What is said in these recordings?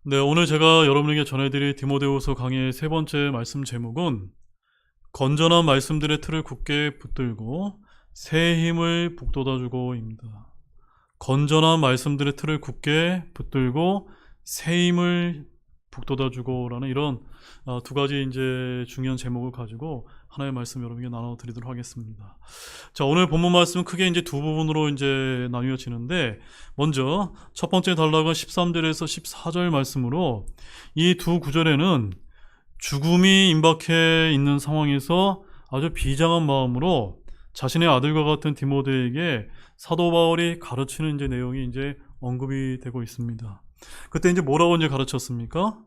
네, 오늘 제가 여러분에게 전해드릴 디모데후서 강의의 세 번째 말씀 제목은 건전한 말씀들의 틀을 굳게 붙들고 새 힘을 북돋아주고입니다. 건전한 말씀들의 틀을 굳게 붙들고 새 힘을 북돋아주고라는 이런 두 가지 이제 중요한 제목을 가지고 하나의 말씀 여러분에게 나눠드리도록 하겠습니다. 자, 오늘 본문 말씀은 크게 이제 두 부분으로 이제 나뉘어지는데, 먼저 첫 번째 단락은 13절에서 14절 말씀으로 이 두 구절에는 죽음이 임박해 있는 상황에서 아주 비장한 마음으로 자신의 아들과 같은 디모데에게 사도 바울이 가르치는 이제 내용이 이제 언급이 되고 있습니다. 그때 이제 뭐라고 이제 가르쳤습니까?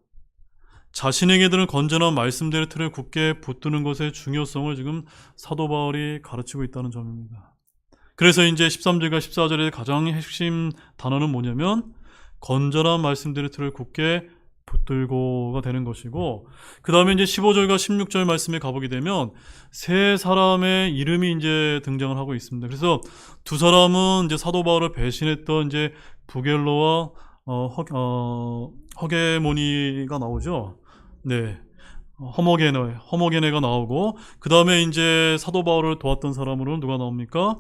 자신에게 드는 건전한 말씀들의 틀을 굳게 붙드는 것의 중요성을 지금 사도 바울이 가르치고 있다는 점입니다. 그래서 이제 13절과 14절의 가장 핵심 단어는 뭐냐면 건전한 말씀들의 틀을 굳게 붙들고가 되는 것이고, 그 다음에 이제 15절과 16절 말씀에 가보게 되면 세 사람의 이름이 이제 등장을 하고 있습니다. 그래서 두 사람은 이제 사도 바울을 배신했던 이제 부겔로와 허게모니가 나오죠. 네. 허모게네가 나오고, 그 다음에 이제 사도 바울을 도왔던 사람으로는 누가 나옵니까?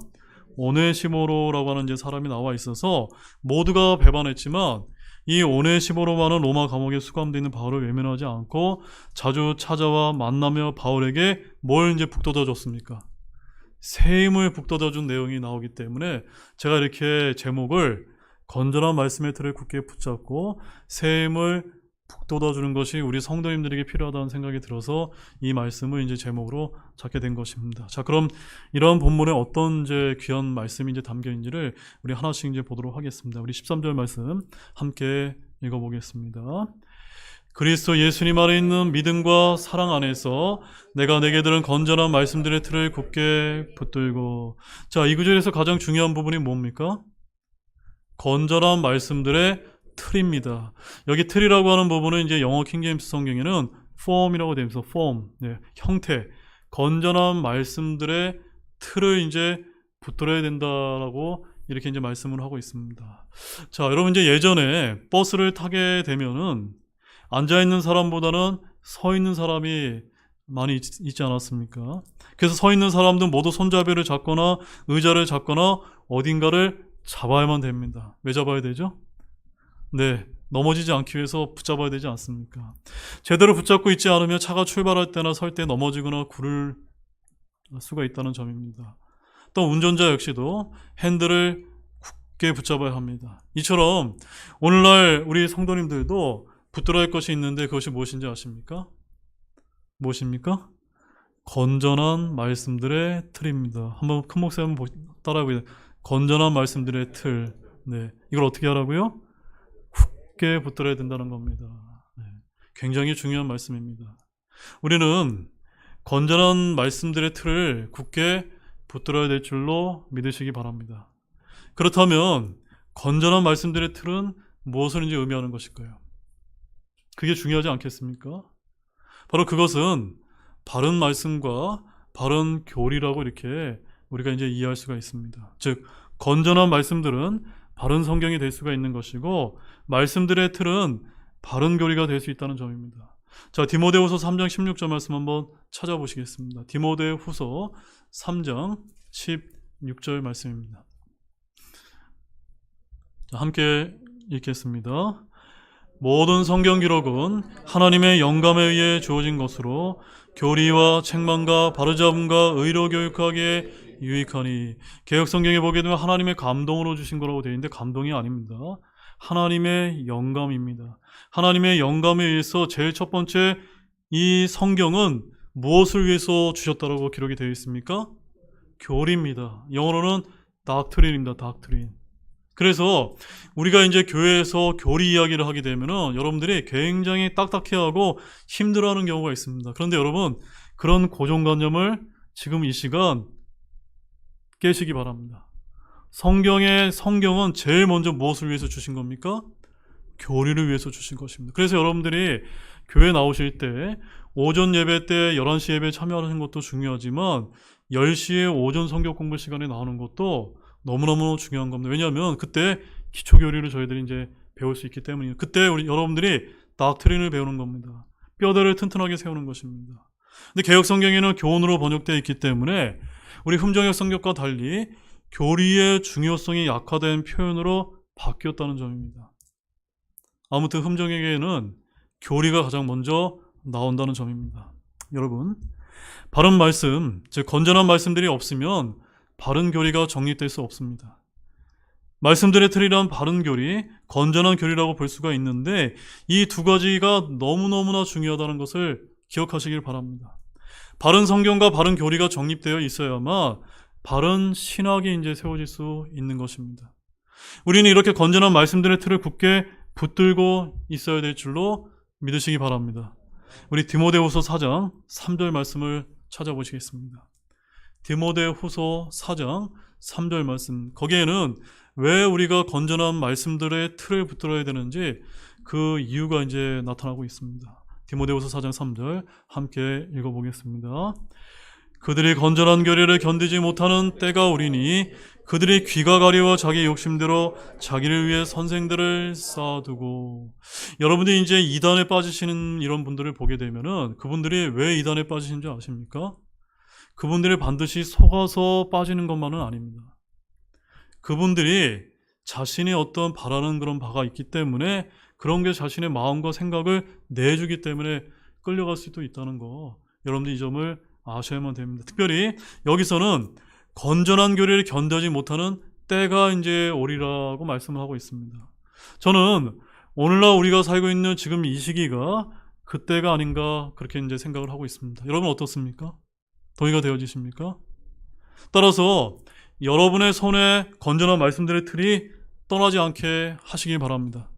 오네시모로라고 하는 이제 사람이 나와 있어서 모두가 배반했지만 이 오네시모로만은 로마 감옥에 수감되어 있는 바울을 외면하지 않고 자주 찾아와 만나며 바울에게 뭘 이제 북돋아 줬습니까? 새 힘을 북돋아 준 내용이 나오기 때문에 제가 이렇게 제목을 건전한 말씀의 틀을 굳게 붙잡고 새 힘을 북돋아 주는 것이 우리 성도님들에게 필요하다는 생각이 들어서 이 말씀을 이제 제목으로 잡게 된 것입니다. 자, 그럼 이러한 본문에 어떤 이제 귀한 말씀이 이제 담겨 있는지를 우리 하나씩 이제 보도록 하겠습니다. 우리 13절 말씀 함께 읽어보겠습니다. 그리스도 예수님 안에 있는 믿음과 사랑 안에서 내가 내게 들은 건전한 말씀들의 틀을 굳게 붙들고. 자, 이 구절에서 가장 중요한 부분이 뭡니까? 건전한 말씀들의 틀입니다. 여기 틀이라고 하는 부분은 이제 영어 킹제임스 성경에는 form이라고 되어 있어서 form, 네, 형태, 건전한 말씀들의 틀을 이제 붙들어야 된다라고 이렇게 이제 말씀을 하고 있습니다. 자, 여러분 이제 예전에 버스를 타게 되면은 앉아 있는 사람보다는 서 있는 사람이 많이 있지 않았습니까? 그래서 서 있는 사람들은 모두 손잡이를 잡거나 의자를 잡거나 어딘가를 잡아야만 됩니다. 왜 잡아야 되죠? 네, 넘어지지 않기 위해서 붙잡아야 되지 않습니까? 제대로 붙잡고 있지 않으면 차가 출발할 때나 설 때 넘어지거나 구를 수가 있다는 점입니다. 또 운전자 역시도 핸들을 굳게 붙잡아야 합니다. 이처럼 오늘날 우리 성도님들도 붙들어야 할 것이 있는데 그것이 무엇인지 아십니까? 무엇입니까? 건전한 말씀들의 틀입니다. 한번 큰 목소리 한번 따라해보세요. 건전한 말씀들의 틀. 네, 이걸 어떻게 하라고요? 굳게 붙들어야 된다는 겁니다. 네, 굉장히 중요한 말씀입니다. 우리는 건전한 말씀들의 틀을 굳게 붙들어야 될 줄로 믿으시기 바랍니다. 그렇다면 건전한 말씀들의 틀은 무엇을 이제 의미하는 것일까요? 그게 중요하지 않겠습니까? 바로 그것은 바른 말씀과 바른 교리라고 이렇게 우리가 이제 이해할 수가 있습니다. 즉, 건전한 말씀들은 바른 성경이 될 수가 있는 것이고 말씀들의 틀은 바른 교리가 될 수 있다는 점입니다. 자, 디모데후서 3장 16절 말씀 한번 찾아보시겠습니다. 디모데후서 3장 16절 말씀입니다. 자, 함께 읽겠습니다. 모든 성경 기록은 하나님의 영감에 의해 주어진 것으로 교리와 책망과 바르잡음과 의로 교육하기에 유익하니. 개역 성경에 보게 되면 하나님의 감동으로 주신 거라고 되어 있는데 감동이 아닙니다. 하나님의 영감입니다. 하나님의 영감에 의해서 제일 첫 번째 이 성경은 무엇을 위해서 주셨다고 기록이 되어 있습니까? 교리입니다. 영어로는 doctrine입니다. doctrine. 그래서 우리가 이제 교회에서 교리 이야기를 하게 되면은 여러분들이 굉장히 딱딱해하고 힘들어하는 경우가 있습니다. 그런데 여러분, 그런 고정관념을 지금 이 시간 깨시기 바랍니다. 성경은 제일 먼저 무엇을 위해서 주신 겁니까? 교리를 위해서 주신 것입니다. 그래서 여러분들이 교회 나오실 때 오전 예배 때 11시 예배에 참여하는 것도 중요하지만 10시에 오전 성경 공부 시간에 나오는 것도 너무너무 중요한 겁니다. 왜냐하면 그때 기초교리를 저희들이 이제 배울 수 있기 때문이에요. 그때 우리 여러분들이 닥트린을 배우는 겁니다. 뼈대를 튼튼하게 세우는 것입니다. 근데 개역 성경에는 교훈으로 번역되어 있기 때문에 우리 흠정역 성경과 달리 교리의 중요성이 약화된 표현으로 바뀌었다는 점입니다. 아무튼 흠정역에는 교리가 가장 먼저 나온다는 점입니다. 여러분, 바른 말씀, 즉 건전한 말씀들이 없으면 바른 교리가 정립될 수 없습니다. 말씀들의 틀이란 바른 교리, 건전한 교리라고 볼 수가 있는데 이 두 가지가 너무너무나 중요하다는 것을 기억하시길 바랍니다. 바른 성경과 바른 교리가 정립되어 있어야만 바른 신학이 이제 세워질 수 있는 것입니다. 우리는 이렇게 건전한 말씀들의 틀을 굳게 붙들고 있어야 될 줄로 믿으시기 바랍니다. 우리 디모데후서 4장 3절 말씀을 찾아보시겠습니다. 디모데후서 4장 3절 말씀, 거기에는 왜 우리가 건전한 말씀들의 틀을 붙들어야 되는지 그 이유가 이제 나타나고 있습니다. 디모데후서 4장 3절 함께 읽어보겠습니다. 그들이 건전한 교리를 견디지 못하는 때가 오리니 그들이 귀가 가리워 자기 욕심대로 자기를 위해 선생들을 쌓아두고. 여러분들이 이제 이단에 빠지시는 이런 분들을 보게 되면은 그분들이 왜 이단에 빠지신 줄 아십니까? 그분들이 반드시 속아서 빠지는 것만은 아닙니다. 그분들이 자신이 어떤 바라는 그런 바가 있기 때문에 그런 게 자신의 마음과 생각을 내주기 때문에 끌려갈 수도 있다는 거, 여러분들 이 점을 아셔야만 됩니다. 특별히 여기서는 건전한 교리를 견디지 못하는 때가 이제 오리라고 말씀을 하고 있습니다. 저는 오늘날 우리가 살고 있는 지금 이 시기가 그때가 아닌가 그렇게 이제 생각을 하고 있습니다. 여러분 어떻습니까? 동의가 되어지십니까? 따라서 여러분의 손에 건전한 말씀들의 틀이 떠나지 않게 하시길 바랍니다.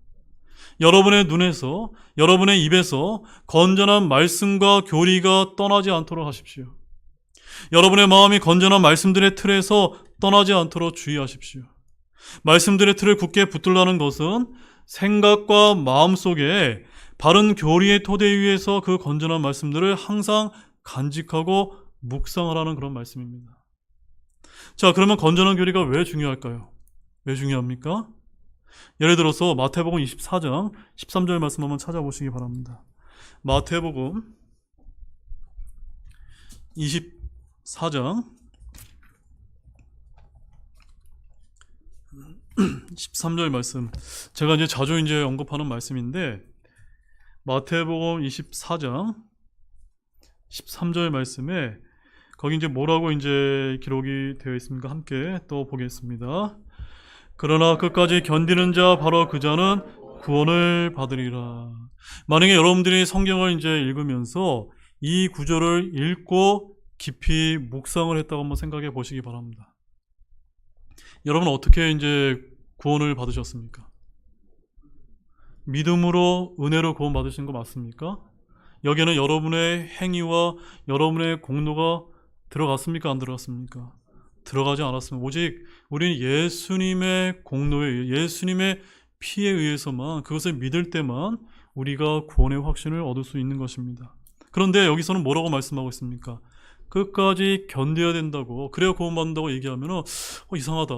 여러분의 눈에서, 여러분의 입에서 건전한 말씀과 교리가 떠나지 않도록 하십시오. 여러분의 마음이 건전한 말씀들의 틀에서 떠나지 않도록 주의하십시오. 말씀들의 틀을 굳게 붙들라는 것은 생각과 마음 속에 바른 교리의 토대 위에서 그 건전한 말씀들을 항상 간직하고 묵상하라는 그런 말씀입니다. 자, 그러면 건전한 교리가 왜 중요할까요? 왜 중요합니까? 예를 들어서 마태복음 24장 13절 말씀 한번 찾아보시기 바랍니다. 마태복음 24장 13절 말씀, 제가 이제 자주 이제 언급하는 말씀인데 마태복음 24장 13절 말씀에 거기 이제 뭐라고 이제 기록이 되어 있습니까? 함께 또 보겠습니다. 그러나 끝까지 견디는 자 바로 그 자는 구원을 받으리라. 만약에 여러분들이 성경을 이제 읽으면서 이 구절을 읽고 깊이 묵상을 했다고 한번 생각해 보시기 바랍니다. 여러분 어떻게 이제 구원을 받으셨습니까? 믿음으로 은혜로 구원 받으신 거 맞습니까? 여기에는 여러분의 행위와 여러분의 공로가 들어갔습니까? 안 들어갔습니까? 들어가지 않았습니다. 오직 우리는 예수님의 공로에, 예수님의 피에 의해서만, 그것을 믿을 때만 우리가 구원의 확신을 얻을 수 있는 것입니다. 그런데 여기서는 뭐라고 말씀하고 있습니까? 끝까지 견뎌야 된다고, 그래야 구원받는다고 얘기하면 이상하다.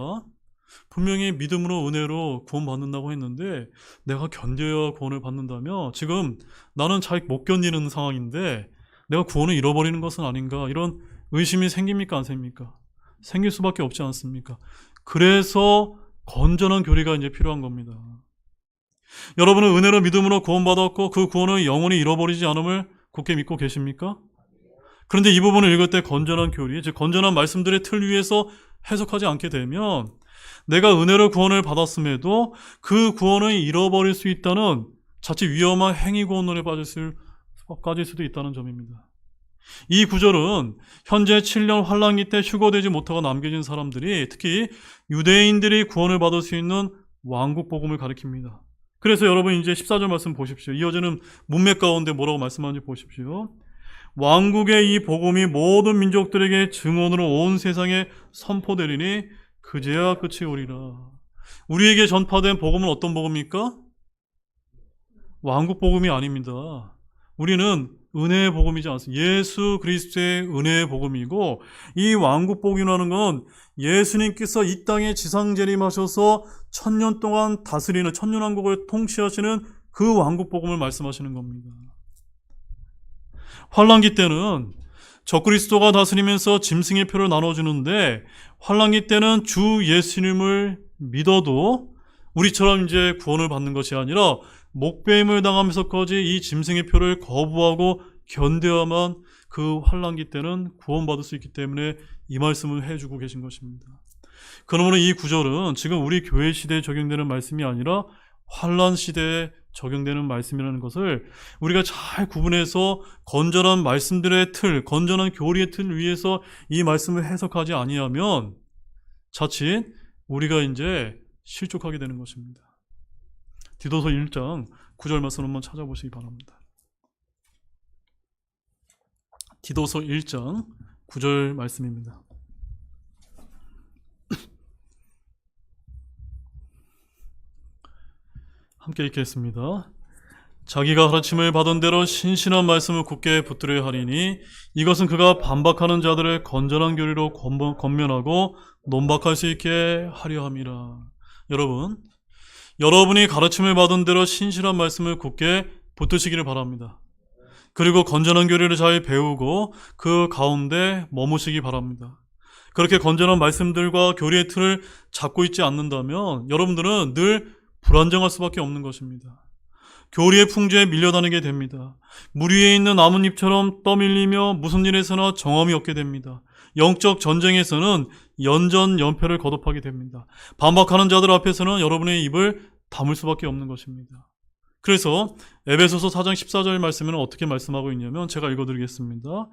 분명히 믿음으로 은혜로 구원받는다고 했는데 내가 견뎌야 구원을 받는다며 지금 나는 잘 못 견디는 상황인데 내가 구원을 잃어버리는 것은 아닌가, 이런 의심이 생깁니까? 안 생깁니까? 생길 수밖에 없지 않습니까? 그래서 건전한 교리가 이제 필요한 겁니다. 여러분은 은혜로 믿음으로 구원받았고 그 구원을 영원히 잃어버리지 않음을 굳게 믿고 계십니까? 그런데 이 부분을 읽을 때 건전한 교리, 즉 건전한 말씀들의 틀 위에서 해석하지 않게 되면 내가 은혜로 구원을 받았음에도 그 구원을 잃어버릴 수 있다는 자칫 위험한 행위 구원론에 빠질 수도 있다는 점입니다. 이 구절은 현재 7년 환란기 때 휴거되지 못하고 남겨진 사람들이, 특히 유대인들이 구원을 받을 수 있는 왕국 복음을 가리킵니다. 그래서 여러분 이제 14절 말씀 보십시오. 이어지는 문맥 가운데 뭐라고 말씀하는지 보십시오. 왕국의 이 복음이 모든 민족들에게 증언으로 온 세상에 선포되리니 그제야 끝이 오리라. 우리에게 전파된 복음은 어떤 복음입니까? 왕국 복음이 아닙니다. 우리는 은혜의 복음이지 않습니다. 예수 그리스도의 은혜의 복음이고, 이 왕국복음이라는 건 예수님께서 이 땅에 지상재림하셔서 1000년 동안 다스리는 천년왕국을 통치하시는 그 왕국복음을 말씀하시는 겁니다. 환란기 때는 적그리스도가 다스리면서 짐승의 표를 나눠주는데, 환란기 때는 주 예수님을 믿어도 우리처럼 이제 구원을 받는 것이 아니라 목배임을 당하면서까지 이 짐승의 표를 거부하고 견뎌야만 그 환란기 때는 구원받을 수 있기 때문에 이 말씀을 해주고 계신 것입니다. 그러므로 이 구절은 지금 우리 교회 시대에 적용되는 말씀이 아니라 환란 시대에 적용되는 말씀이라는 것을 우리가 잘 구분해서 건전한 말씀들의 틀, 건전한 교리의 틀 위에서 이 말씀을 해석하지 아니하면 자칫 우리가 이제 실족하게 되는 것입니다. 디도서 1장 9절 말씀 한번 찾아보시기 바랍니다. 디도서 1장 9절 말씀입니다. 함께 읽겠습니다. 자기가 가르침을 받은 대로 신실한 말씀을 굳게 붙들어야 하리니 이것은 그가 반박하는 자들을 건전한 교리로 권면하고 논박할 수 있게 하려 함이라. 여러분이 가르침을 받은 대로 신실한 말씀을 굳게 붙드시기를 바랍니다. 그리고 건전한 교리를 잘 배우고 그 가운데 머무시기 바랍니다. 그렇게 건전한 말씀들과 교리의 틀을 잡고 있지 않는다면 여러분들은 늘 불안정할 수밖에 없는 것입니다. 교리의 풍조에 밀려다니게 됩니다. 물 위에 있는 나뭇잎처럼 떠밀리며 무슨 일에서나 정함이 없게 됩니다. 영적 전쟁에서는 연전연패를 거듭하게 됩니다. 반박하는 자들 앞에서는 여러분의 입을 다물 수밖에 없는 것입니다. 그래서 에베소서 4장 14절 말씀에는 어떻게 말씀하고 있냐면 제가 읽어드리겠습니다.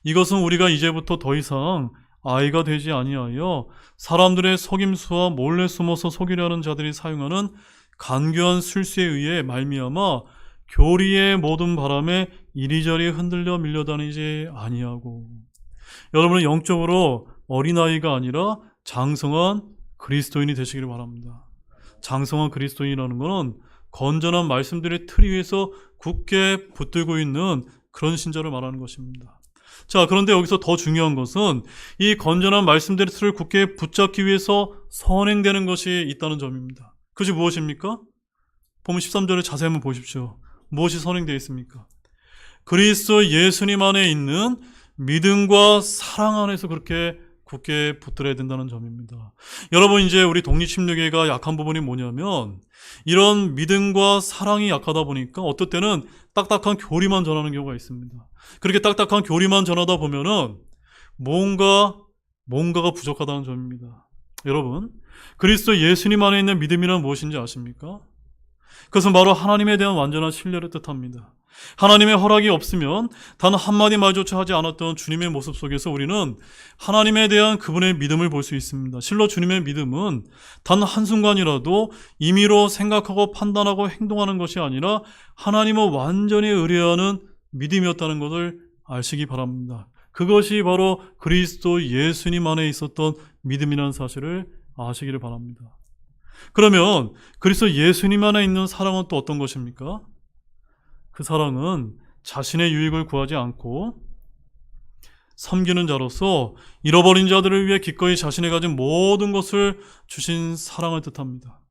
이것은 우리가 이제부터 더 이상 아이가 되지 아니하여 사람들의 속임수와 몰래 숨어서 속이려는 자들이 사용하는 간교한 술수에 의해 말미암아 교리의 모든 바람에 이리저리 흔들려 밀려다니지 아니하고. 여러분은 영적으로 어린아이가 아니라 장성한 그리스도인이 되시기를 바랍니다. 장성한 그리스도인이라는 것은 건전한 말씀들의 틀 위에서 굳게 붙들고 있는 그런 신자를 말하는 것입니다. 자, 그런데 여기서 더 중요한 것은 이 건전한 말씀들의 틀을 굳게 붙잡기 위해서 선행되는 것이 있다는 점입니다. 그것이 무엇입니까? 보면 13절에 자세히 한번 보십시오. 무엇이 선행되어 있습니까? 그리스도 예수님 안에 있는 믿음과 사랑 안에서 그렇게 굳게 붙들어야 된다는 점입니다. 여러분, 이제 우리 독립침례교회가 약한 부분이 뭐냐면 이런 믿음과 사랑이 약하다 보니까 어떨 때는 딱딱한 교리만 전하는 경우가 있습니다. 그렇게 딱딱한 교리만 전하다 보면은 뭔가가 부족하다는 점입니다. 여러분, 그리스도 예수님 안에 있는 믿음이란 무엇인지 아십니까? 그것은 바로 하나님에 대한 완전한 신뢰를 뜻합니다. 하나님의 허락이 없으면 단 한마디 말조차 하지 않았던 주님의 모습 속에서 우리는 하나님에 대한 그분의 믿음을 볼 수 있습니다. 실로 주님의 믿음은 단 한순간이라도 임의로 생각하고 판단하고 행동하는 것이 아니라 하나님을 완전히 의뢰하는 믿음이었다는 것을 아시기 바랍니다. 그것이 바로 그리스도 예수님 안에 있었던 믿음이라는 사실을 아시기를 바랍니다. 그러면 그리스도 예수님 안에 있는 사랑은 또 어떤 것입니까? 그 사랑은 자신의 유익을 구하지 않고 섬기는 자로서 잃어버린 자들을 위해 기꺼이 자신이 가진 모든 것을 주신 사랑을 뜻합니다.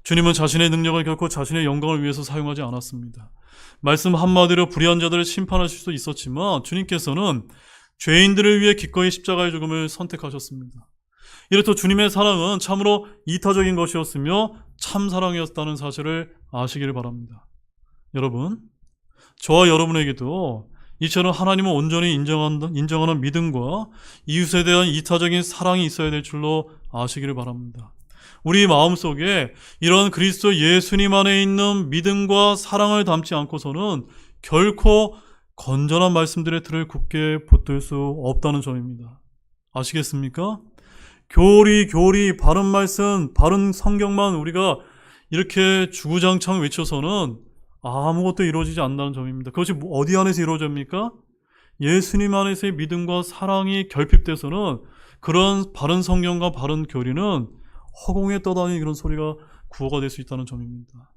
주님은 자신의 능력을 결코 자신의 영광을 위해서 사용하지 않았습니다. 말씀 한마디로 불의한 자들을 심판하실 수 있었지만 주님께서는 죄인들을 위해 기꺼이 십자가의 죽음을 선택하셨습니다. 이렇듯 주님의 사랑은 참으로 이타적인 것이었으며 참 사랑이었다는 사실을 아시기를 바랍니다. 여러분, 저와 여러분에게도 이처럼 하나님을 온전히 인정하는 믿음과 이웃에 대한 이타적인 사랑이 있어야 될 줄로 아시기를 바랍니다. 우리 마음속에 이런 그리스도 예수님 안에 있는 믿음과 사랑을 담지 않고서는 결코 건전한 말씀들의 틀을 굳게 붙들 수 없다는 점입니다. 아시겠습니까? 교리, 바른 말씀, 바른 성경만 우리가 이렇게 주구장창 외쳐서는 아무것도 이루어지지 않는다는 점입니다. 그것이 어디 안에서 이루어집니까? 예수님 안에서의 믿음과 사랑이 결핍돼서는 그런 바른 성경과 바른 교리는 허공에 떠다니는 그런 소리가 구호가 될 수 있다는 점입니다.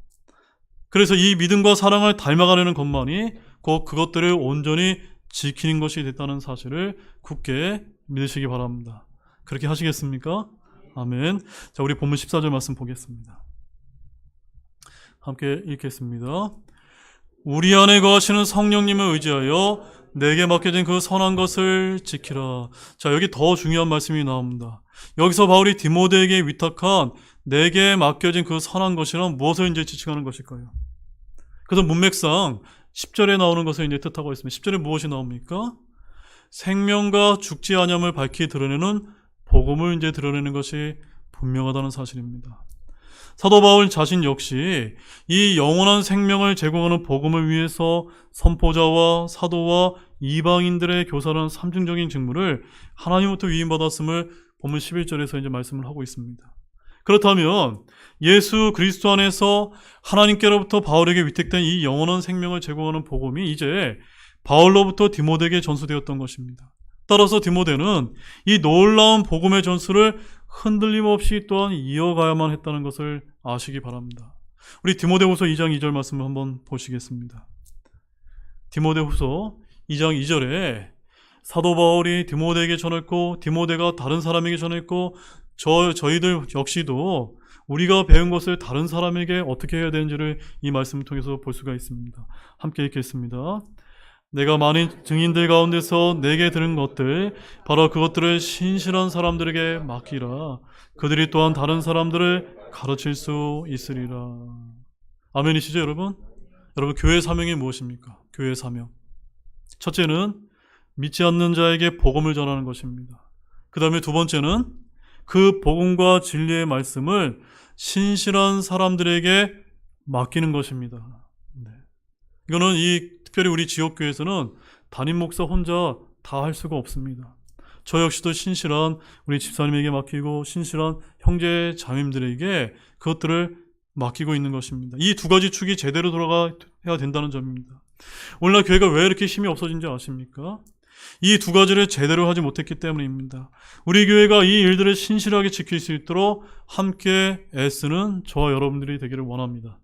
그래서 이 믿음과 사랑을 닮아가려는 것만이 곧 그것들을 온전히 지키는 것이 됐다는 사실을 굳게 믿으시기 바랍니다. 그렇게 하시겠습니까? 아멘. 자, 우리 본문 14절 말씀 보겠습니다. 함께 읽겠습니다. 우리 안에 거하시는 성령님을 의지하여 내게 맡겨진 그 선한 것을 지키라. 자, 여기 더 중요한 말씀이 나옵니다. 여기서 바울이 디모데에게 위탁한 내게 맡겨진 그 선한 것이란 무엇을 이제 지칭하는 것일까요? 그래서 문맥상 10절에 나오는 것을 이제 뜻하고 있습니다. 10절에 무엇이 나옵니까? 생명과 죽지 아니함을 밝히 드러내는 복음을 이제 드러내는 것이 분명하다는 사실입니다. 사도 바울 자신 역시 이 영원한 생명을 제공하는 복음을 위해서 선포자와 사도와 이방인들의 교사라는 삼중적인 직무를 하나님부터 위임받았음을 본문 11절에서 이제 말씀을 하고 있습니다. 그렇다면 예수 그리스도 안에서 하나님께로부터 바울에게 위탁된 이 영원한 생명을 제공하는 복음이 이제 바울로부터 디모데에게 전수되었던 것입니다. 따라서 디모데는 이 놀라운 복음의 전수를 흔들림 없이 또한 이어가야만 했다는 것을 아시기 바랍니다. 우리 디모데후서 2장 2절 말씀을 한번 보시겠습니다. 디모데후서 2장 2절에 사도 바울이 디모데에게 전했고 디모데가 다른 사람에게 전했고 저희들 역시도 우리가 배운 것을 다른 사람에게 어떻게 해야 되는지를 이 말씀을 통해서 볼 수가 있습니다. 함께 읽겠습니다. 내가 많은 증인들 가운데서 내게 들은 것들 바로 그것들을 신실한 사람들에게 맡기라. 그들이 또한 다른 사람들을 가르칠 수 있으리라. 아멘이시죠 여러분? 여러분 교회의 사명이 무엇입니까? 교회의 사명 첫째는 믿지 않는 자에게 복음을 전하는 것입니다. 그 다음에 두 번째는 그 복음과 진리의 말씀을 신실한 사람들에게 맡기는 것입니다. 네. 이거는 특별히 우리 지역교회에서는 담임 목사 혼자 다 할 수가 없습니다. 저 역시도 신실한 우리 집사님에게 맡기고 신실한 형제 자매들에게 그것들을 맡기고 있는 것입니다. 이 두 가지 축이 제대로 돌아가야 된다는 점입니다. 오늘날 교회가 왜 이렇게 힘이 없어진지 아십니까? 이 두 가지를 제대로 하지 못했기 때문입니다. 우리 교회가 이 일들을 신실하게 지킬 수 있도록 함께 애쓰는 저와 여러분들이 되기를 원합니다.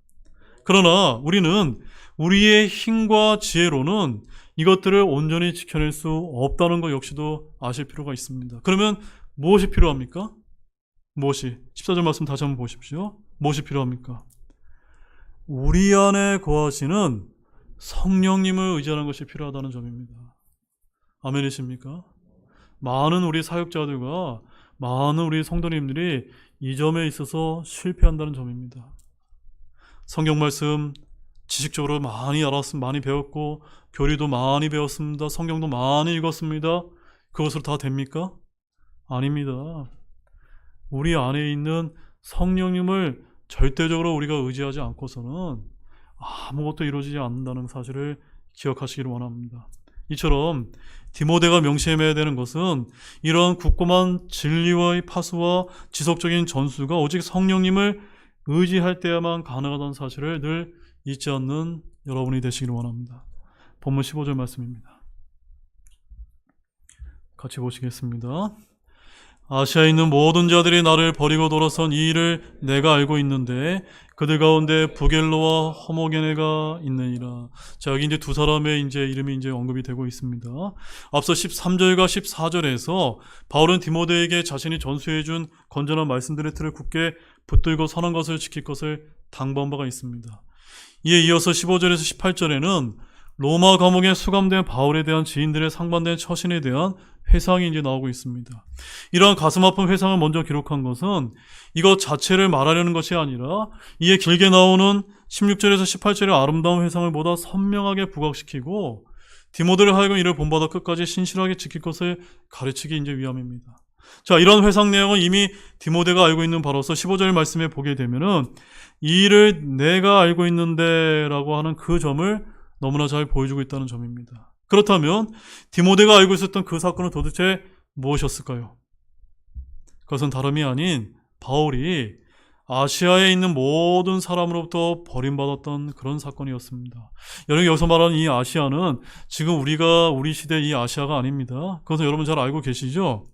그러나 우리는 우리의 힘과 지혜로는 이것들을 온전히 지켜낼 수 없다는 것 역시도 아실 필요가 있습니다. 그러면 무엇이 필요합니까? 무엇이? 14절 말씀 다시 한번 보십시오. 무엇이 필요합니까? 우리 안에 거하시는 성령님을 의지하는 것이 필요하다는 점입니다. 아멘이십니까? 많은 우리 사역자들과 많은 우리 성도님들이 이 점에 있어서 실패한다는 점입니다. 성경 말씀 지식적으로 많이 알았습니다. 많이 배웠고 교리도 많이 배웠습니다. 성경도 많이 읽었습니다. 그것으로 다 됩니까? 아닙니다. 우리 안에 있는 성령님을 절대적으로 우리가 의지하지 않고서는 아무것도 이루어지지 않는다는 사실을 기억하시기를 원합니다. 이처럼 디모데가 명심해야 되는 것은 이런 굳건한 진리와의 파수와 지속적인 전수가 오직 성령님을 의지할 때야만 가능하다는 사실을 늘 잊지 않는 여러분이 되시기를 원합니다. 본문 15절 말씀입니다. 같이 보시겠습니다. 아시아에 있는 모든 자들이 나를 버리고 돌아선 이 일을 내가 알고 있는데 그들 가운데 부겔로와 허모게네가 있느니라. 자, 여기 이제 두 사람의 이름이 언급이 되고 있습니다. 앞서 13절과 14절에서 바울은 디모데에게 자신이 전수해준 건전한 말씀들의 틀을 굳게 붙들고 선한 것을 지킬 것을 당부한 바가 있습니다. 이에 이어서 15절에서 18절에는 로마 감옥에 수감된 바울에 대한 지인들의 상반된 처신에 대한 회상이 이제 나오고 있습니다. 이러한 가슴 아픈 회상을 먼저 기록한 것은 이것 자체를 말하려는 것이 아니라 이에 길게 나오는 16절에서 18절의 아름다운 회상을 보다 선명하게 부각시키고 디모데를 하여금 이를 본받아 끝까지 신실하게 지킬 것을 가르치기 이제 위함입니다. 자, 이런 회상 내용은 이미 디모데가 알고 있는 바로서 15절 말씀에 보게 되면은 이 일을 내가 알고 있는데 라고 하는 그 점을 너무나 잘 보여주고 있다는 점입니다. 그렇다면 디모데가 알고 있었던 그 사건은 도대체 무엇이었을까요? 그것은 다름이 아닌 바울이 아시아에 있는 모든 사람으로부터 버림받았던 그런 사건이었습니다. 여러분 여기서 말하는 이 아시아는 지금 우리 시대의 이 아시아가 아닙니다. 그것은 여러분 잘 알고 계시죠?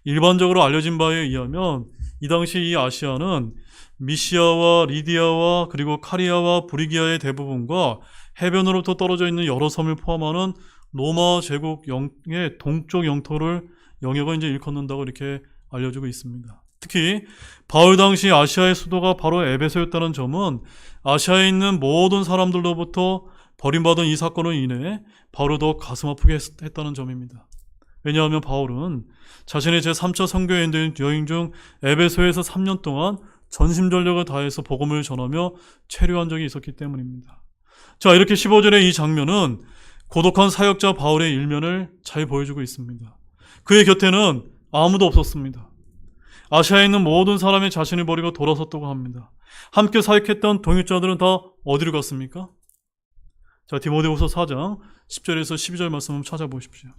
일반적으로 알려진 바에 의하면 이 당시 이 아시아는 미시아와 리디아와 그리고 카리아와 브리기아의 대부분과 해변으로부터 떨어져 있는 여러 섬을 포함하는 로마 제국의 동쪽 영역을 이제 일컫는다고 이렇게 알려지고 있습니다. 특히 바울 당시 아시아의 수도가 바로 에베소였다는 점은 아시아에 있는 모든 사람들로부터 버림받은 이 사건으로 인해 바울을 더 가슴 아프게 했다는 점입니다. 왜냐하면 바울은 자신의 제3차 선교 여행 중 에베소에서 3년 동안 전심전력을 다해서 복음을 전하며 체류한 적이 있었기 때문입니다. 자, 이렇게 15절의 이 장면은 고독한 사역자 바울의 일면을 잘 보여주고 있습니다. 그의 곁에는 아무도 없었습니다. 아시아에 있는 모든 사람이 자신을 버리고 돌아섰다고 합니다. 함께 사역했던 동역자들은 다 어디로 갔습니까? 자, 디모데후서 4장 10절에서 12절 말씀 한번 찾아보십시오.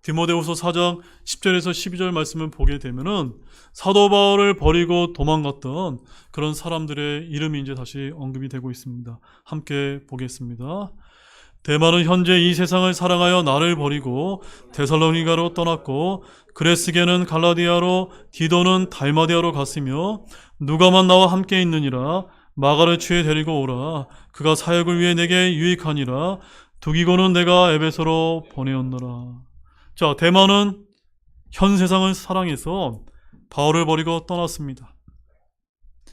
디모데후서 4장 10절에서 12절 말씀을 보게 되면은 사도 바울을 버리고 도망갔던 그런 사람들의 이름이 이제 다시 언급이 되고 있습니다. 함께 보겠습니다. 데마는 현재 이 세상을 사랑하여 나를 버리고 데살로니가로 떠났고 그레스게는 갈라디아로 디도는 달마디아로 갔으며 누가만 나와 함께 있느니라. 마가를 취해 데리고 오라. 그가 사역을 위해 내게 유익하니라. 두기고는 내가 에베소로 보내었노라. 자, 데마는 현 세상을 사랑해서 바울을 버리고 떠났습니다.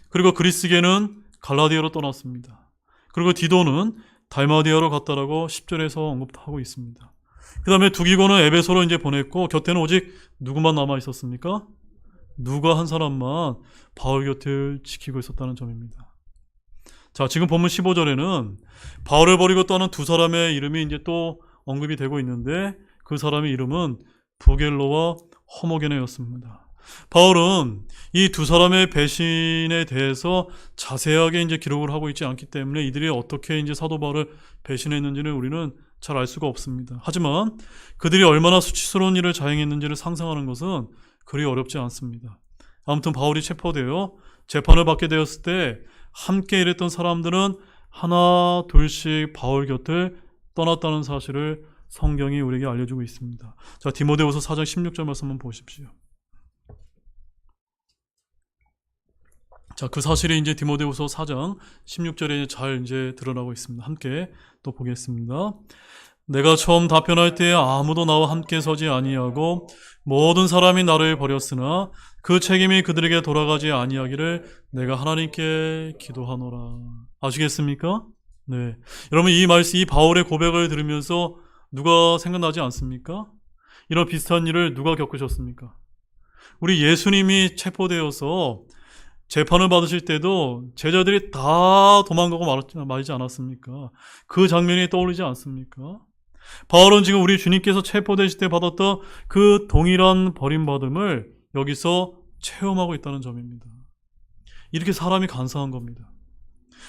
그리고 그리스게는 갈라디아로 떠났습니다. 그리고 디도는 달마디아로 갔다라고 10절에서 언급하고 있습니다. 그 다음에 두기고는 에베소로 이제 보냈고 곁에는 오직 누구만 남아 있었습니까? 누가 한 사람만 바울 곁을 지키고 있었다는 점입니다. 자, 지금 본문 15절에는 바울을 버리고 떠난 두 사람의 이름이 이제 또 언급이 되고 있는데 그 사람의 이름은 부겔로와 허모게네였습니다. 바울은 이 두 사람의 배신에 대해서 자세하게 이제 기록을 하고 있지 않기 때문에 이들이 어떻게 이제 사도 바울을 배신했는지는 우리는 잘 알 수가 없습니다. 하지만 그들이 얼마나 수치스러운 일을 자행했는지를 상상하는 것은 그리 어렵지 않습니다. 아무튼 바울이 체포되어 재판을 받게 되었을 때 함께 일했던 사람들은 하나 둘씩 바울 곁을 떠났다는 사실을 성경이 우리에게 알려주고 있습니다. 자, 디모데후서 4장 16절 말씀 한번 보십시오. 자, 그 사실이 이제 디모데후서 4장 16절에 잘 이제 드러나고 있습니다. 함께 또 보겠습니다. 내가 처음 답변할 때에 아무도 나와 함께 서지 아니하고 모든 사람이 나를 버렸으나 그 책임이 그들에게 돌아가지 아니하기를 내가 하나님께 기도하노라. 아시겠습니까? 네. 여러분 이 말씀, 이 바울의 고백을 들으면서 누가 생각나지 않습니까? 이런 비슷한 일을 누가 겪으셨습니까? 우리 예수님이 체포되어서 재판을 받으실 때도 제자들이 다 도망가고 말지 않았습니까? 그 장면이 떠오르지 않습니까? 바울은 지금 우리 주님께서 체포되실 때 받았던 그 동일한 버림받음을 여기서 체험하고 있다는 점입니다. 이렇게 사람이 간사한 겁니다.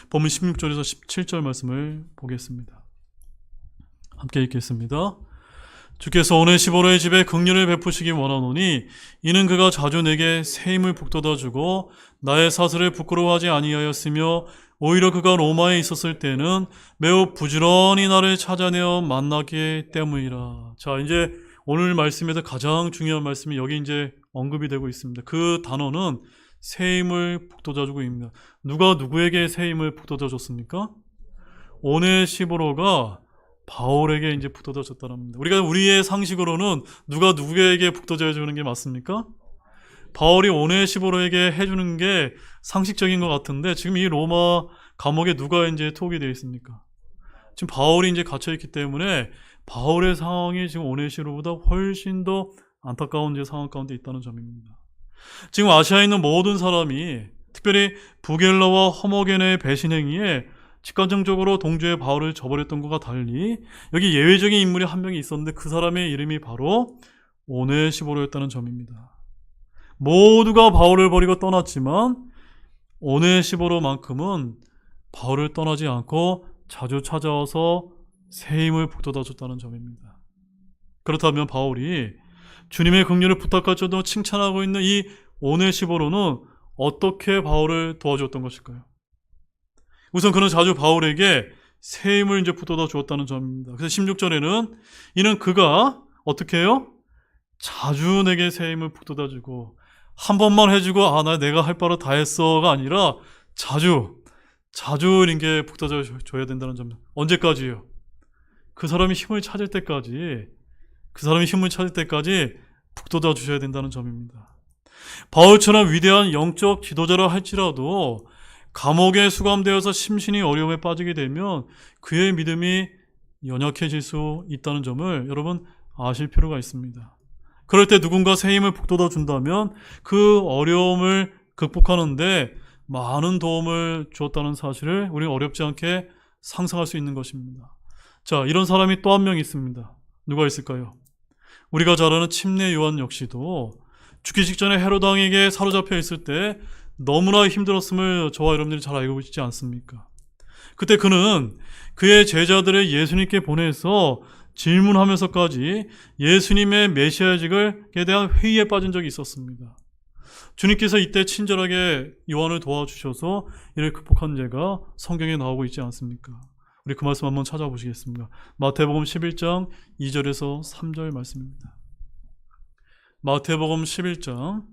본문 16절에서 17절 말씀을 보겠습니다. 함께 읽겠습니다. 주께서 오네시보로의 집에 긍휼을 베푸시기 원하노니 이는 그가 자주 내게 새 힘을 북돋아 주고 나의 사슬을 부끄러워하지 아니하였으며 오히려 그가 로마에 있었을 때는 매우 부지런히 나를 찾아내어 만나기 때문이라. 자, 이제 오늘 말씀에서 가장 중요한 말씀이 여기 이제 언급이 되고 있습니다. 그 단어는 새 힘을 북돋아 주고 있습니다. 누가 누구에게 새 힘을 북돋아 줬습니까? 오네시보로가 바울에게 이제 북돋아 줬다는 겁니다. 우리가 우리의 상식으로는 누가 누구에게 북돋아 주는 게 맞습니까? 바울이 오네시보로에게 해주는 게 상식적인 것 같은데 지금 이 로마 감옥에 누가 이제 투옥이 되어 있습니까? 지금 바울이 이제 갇혀 있기 때문에 바울의 상황이 지금 오네시보로보다 훨씬 더 안타까운 이제 상황 가운데 있다는 점입니다. 지금 아시아에 있는 모든 사람이 특별히 부겔라와 허머게네의 배신 행위에 직관적으로 동조의 바울을 저버렸던 것과 달리 여기 예외적인 인물이 한 명이 있었는데 그 사람의 이름이 바로 오네시보로였다는 점입니다. 모두가 바울을 버리고 떠났지만 오네시보로만큼은 바울을 떠나지 않고 자주 찾아와서 새 힘을 북돋아 줬다는 점입니다. 그렇다면 바울이 주님의 긍휼을 부탁할 정도로 칭찬하고 있는 이 오네시보로는 어떻게 바울을 도와줬던 것일까요? 우선 그는 자주 바울에게 새 힘을 이제 북돋아 주었다는 점입니다. 그래서 16절에는 이는 그가 어떻게 해요? 자주 내게 새 힘을 북돋아주고 한 번만 해주고 내가 할 바로 다 했어가 아니라 자주 이렇게 북돋아줘야 된다는 점. 언제까지요? 그 사람이 힘을 찾을 때까지 북돋아 주셔야 된다는 점입니다. 바울처럼 위대한 영적 지도자라 할지라도 감옥에 수감되어서 심신이 어려움에 빠지게 되면 그의 믿음이 연약해질 수 있다는 점을 여러분 아실 필요가 있습니다. 그럴 때 누군가 새 힘을 북돋아 준다면 그 어려움을 극복하는데 많은 도움을 주었다는 사실을 우리는 어렵지 않게 상상할 수 있는 것입니다. 자, 이런 사람이 또 한 명 있습니다. 누가 있을까요? 우리가 잘 아는 침례 요한 역시도 죽기 직전에 헤로당에게 사로잡혀 있을 때 너무나 힘들었음을 저와 여러분들이 잘 알고 있지 않습니까? 그때 그는 그의 제자들을 예수님께 보내서 질문하면서까지 예수님의 메시아직에 대한 회의에 빠진 적이 있었습니다. 주님께서 이때 친절하게 요한을 도와주셔서 이를 극복한 예가 성경에 나오고 있지 않습니까? 우리 그 말씀 한번 찾아보시겠습니다. 마태복음 11장 2절에서 3절 말씀입니다. 마태복음 11장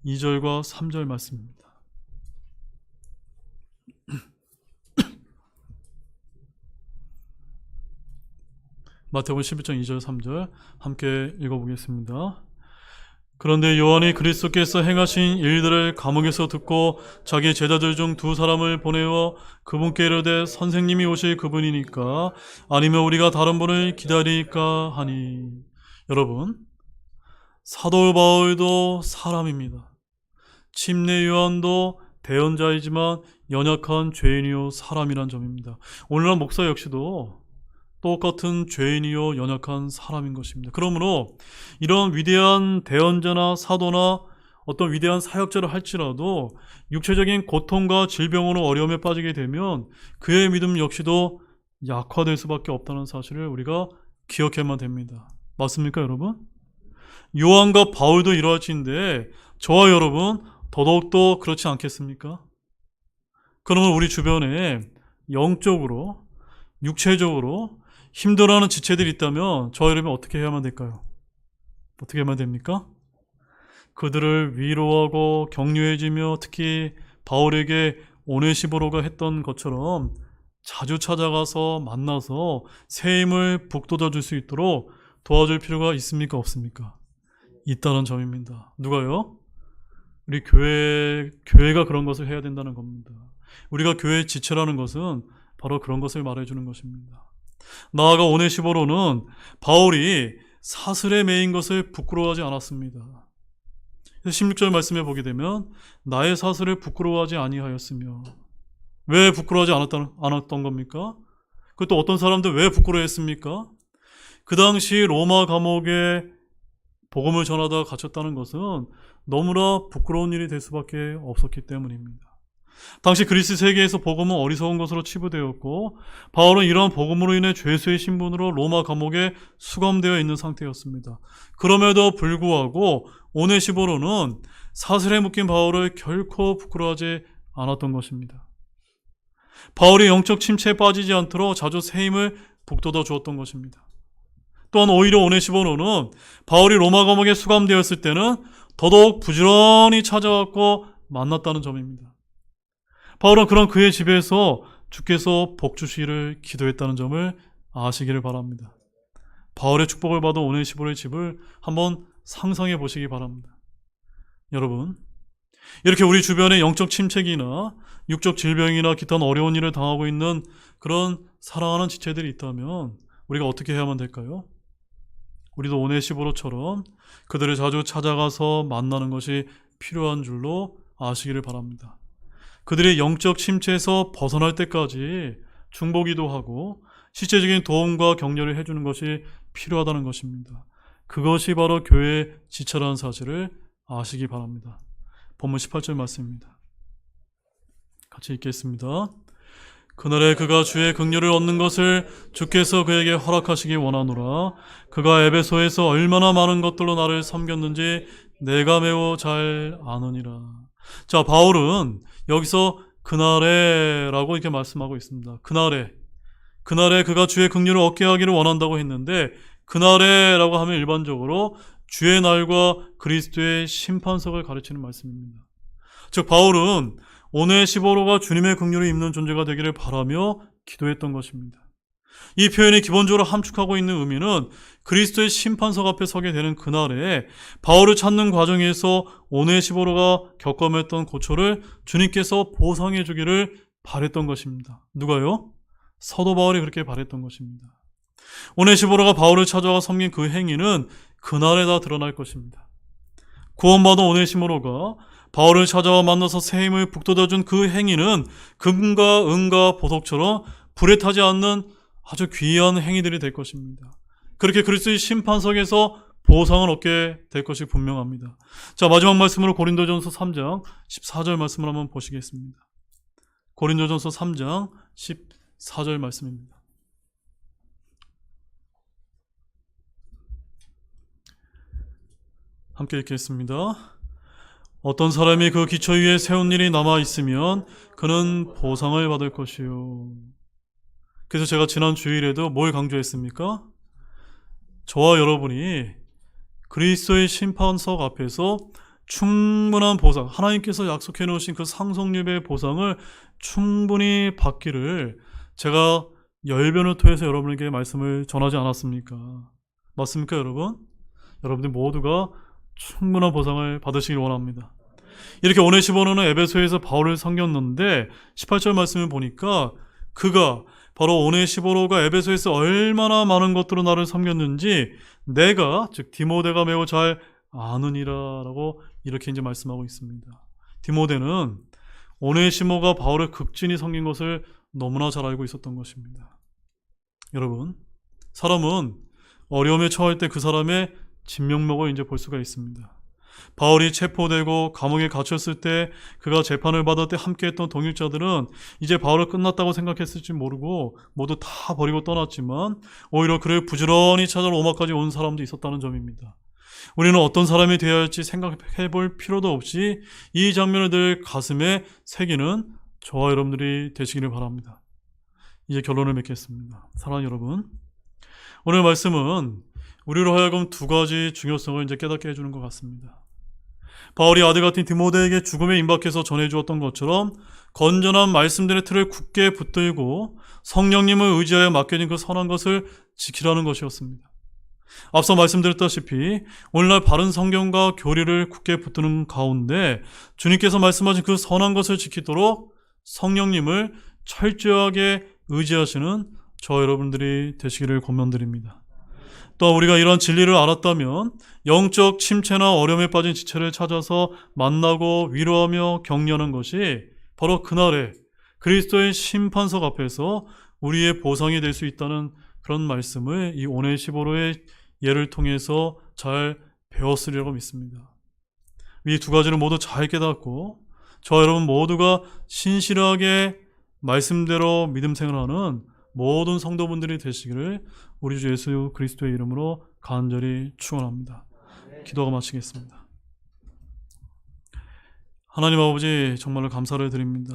2절과 3절 말씀입니다. 마태복음 11장 2절 3절 함께 읽어보겠습니다. 그런데 요한이 그리스도께서 행하신 일들을 감옥에서 듣고 자기 제자들 중 두 사람을 보내어 그분께 이르되 선생님이 오실 그분이니까 아니면 우리가 다른 분을 기다리니까 하니. 여러분, 사도 바울도 사람입니다. 침례 요한도 대언자이지만 연약한 죄인이요 사람이란 점입니다. 오늘날 목사 역시도 똑같은 죄인이요 연약한 사람인 것입니다. 그러므로 이런 위대한 대언자나 사도나 어떤 위대한 사역자를 할지라도 육체적인 고통과 질병으로 어려움에 빠지게 되면 그의 믿음 역시도 약화될 수밖에 없다는 사실을 우리가 기억해야만 됩니다. 맞습니까, 여러분? 요한과 바울도 이러하신데 저와 여러분 더더욱더 그렇지 않겠습니까? 그러면 우리 주변에 영적으로, 육체적으로 힘들어하는 지체들이 있다면 저와 여러분 어떻게 해야만 될까요? 어떻게 해야만 됩니까? 그들을 위로하고 격려해주며 특히 바울에게 오네시보로가 했던 것처럼 자주 찾아가서 만나서 새 힘을 북돋아 줄 수 있도록 도와줄 필요가 있습니까? 없습니까? 있다는 점입니다. 누가요? 우리 교회가 그런 것을 해야 된다는 겁니다. 우리가 교회의 지체라는 것은 바로 그런 것을 말해주는 것입니다. 나아가 오네시보로는 바울이 사슬에 매인 것을 부끄러워하지 않았습니다. 16절 말씀에 보게 되면 나의 사슬을 부끄러워하지 아니하였으며. 왜 부끄러워하지 않았던 겁니까? 그것도 어떤 사람들 왜 부끄러워했습니까? 그 당시 로마 감옥에 복음을 전하다가 갇혔다는 것은 너무나 부끄러운 일이 될 수밖에 없었기 때문입니다. 당시 그리스 세계에서 복음은 어리석은 것으로 치부되었고 바울은 이러한 복음으로 인해 죄수의 신분으로 로마 감옥에 수감되어 있는 상태였습니다. 그럼에도 불구하고 오네시보로는 사슬에 묶인 바울을 결코 부끄러워하지 않았던 것입니다. 바울이 영적 침체에 빠지지 않도록 자주 새 힘을 북돋아 주었던 것입니다. 또한 오히려 오네시보로는 바울이 로마 감옥에 수감되었을 때는 더더욱 부지런히 찾아왔고 만났다는 점입니다. 바울은 그런 그의 집에서 주께서 복 주시기를 기도했다는 점을 아시기를 바랍니다. 바울의 축복을 받은 오네시보로의 집을 한번 상상해 보시기 바랍니다. 여러분, 이렇게 우리 주변에 영적 침체기나 육적 질병이나 기타 어려운 일을 당하고 있는 그런 사랑하는 지체들이 있다면 우리가 어떻게 해야만 될까요? 우리도 오네시보로처럼 그들을 자주 찾아가서 만나는 것이 필요한 줄로 아시기를 바랍니다. 그들의 영적 침체에서 벗어날 때까지 중보기도 하고 실제적인 도움과 격려를 해주는 것이 필요하다는 것입니다. 그것이 바로 교회의 지체라는 사실을 아시기 바랍니다. 본문 18절 말씀입니다. 같이 읽겠습니다. 그날에 그가 주의 긍휼을 얻는 것을 주께서 그에게 허락하시기 원하노라. 그가 에베소에서 얼마나 많은 것들로 나를 섬겼는지 내가 매우 잘 아느니라. 자, 바울은 여기서 그날에 라고 이렇게 말씀하고 있습니다. 그날에 그가 주의 긍휼을 얻게 하기를 원한다고 했는데 그날에라고 하면 일반적으로 주의 날과 그리스도의 심판석을 가르치는 말씀입니다. 즉 바울은 오네시보로가 주님의 긍휼을 입는 존재가 되기를 바라며 기도했던 것입니다. 이 표현이 기본적으로 함축하고 있는 의미는 그리스도의 심판석 앞에 서게 되는 그날에 바울을 찾는 과정에서 오네시보로가 겪어냈던 고초를 주님께서 보상해 주기를 바랬던 것입니다. 누가요? 사도 바울이 그렇게 바랬던 것입니다. 오네시보로가 바울을 찾아와 섬긴 그 행위는 그날에 다 드러날 것입니다. 구원받은 오네시보로가 바울을 찾아와 만나서 새 힘을 북돋아준 그 행위는 금과 은과 보석처럼 불에 타지 않는 아주 귀한 행위들이 될 것입니다. 그렇게 그리스도의 심판석에서 보상을 얻게 될 것이 분명합니다. 자, 마지막 말씀으로 고린도전서 3장 14절 말씀을 한번 보시겠습니다. 고린도전서 3장 14절 말씀입니다. 함께 읽겠습니다. 어떤 사람이 그 기초 위에 세운 일이 남아 있으면 그는 보상을 받을 것이요. 그래서 제가 지난 주일에도 뭘 강조했습니까? 저와 여러분이 그리스도의 심판석 앞에서 충분한 보상, 하나님께서 약속해 놓으신 그 상속예배의 보상을 충분히 받기를 제가 열변을 통해서 여러분에게 말씀을 전하지 않았습니까? 맞습니까, 여러분? 여러분들 모두가 충분한 보상을 받으시길 원합니다. 이렇게 오네시보로는 에베소에서 바울을 섬겼는데 18절 말씀을 보니까 그가 바로 오네시보로가 에베소에서 얼마나 많은 것들로 나를 섬겼는지 내가, 즉 디모데가 매우 잘 아느니라라고 이렇게 이제 말씀하고 있습니다. 디모데는 오네시모가 바울을 극진히 섬긴 것을 너무나 잘 알고 있었던 것입니다. 여러분, 사람은 어려움에 처할 때 그 사람의 진면목을 이제 볼 수가 있습니다. 바울이 체포되고 감옥에 갇혔을 때, 그가 재판을 받을 때 함께했던 동역자들은 이제 바울을 끝났다고 생각했을지 모르고 모두 다 버리고 떠났지만 오히려 그를 부지런히 찾아 로마까지 온 사람도 있었다는 점입니다. 우리는 어떤 사람이 되어야 할지 생각해 볼 필요도 없이 이 장면을 늘 가슴에 새기는 저와 여러분들이 되시기를 바랍니다. 이제 결론을 맺겠습니다. 사랑하는 여러분, 오늘 말씀은 우리로 하여금 두 가지 중요성을 이제 깨닫게 해주는 것 같습니다. 바울이 아들 같은 디모데에게 죽음에 임박해서 전해주었던 것처럼 건전한 말씀들의 틀을 굳게 붙들고 성령님을 의지하여 맡겨진 그 선한 것을 지키라는 것이었습니다. 앞서 말씀드렸다시피 오늘날 바른 성경과 교리를 굳게 붙드는 가운데 주님께서 말씀하신 그 선한 것을 지키도록 성령님을 철저하게 의지하시는 저 여러분들이 되시기를 권면드립니다. 또 우리가 이런 진리를 알았다면 영적 침체나 어려움에 빠진 지체를 찾아서 만나고 위로하며 격려하는 것이 바로 그날에 그리스도의 심판석 앞에서 우리의 보상이 될 수 있다는 그런 말씀을 이 오네시보로의 예를 통해서 잘 배웠으리라고 믿습니다. 이 두 가지를 모두 잘 깨닫고 저 여러분 모두가 신실하게 말씀대로 믿음 생활하는 모든 성도분들이 되시기를 우리 주 예수 그리스도의 이름으로 간절히 축원합니다. 기도가 마치겠습니다. 하나님 아버지, 정말로 감사를 드립니다.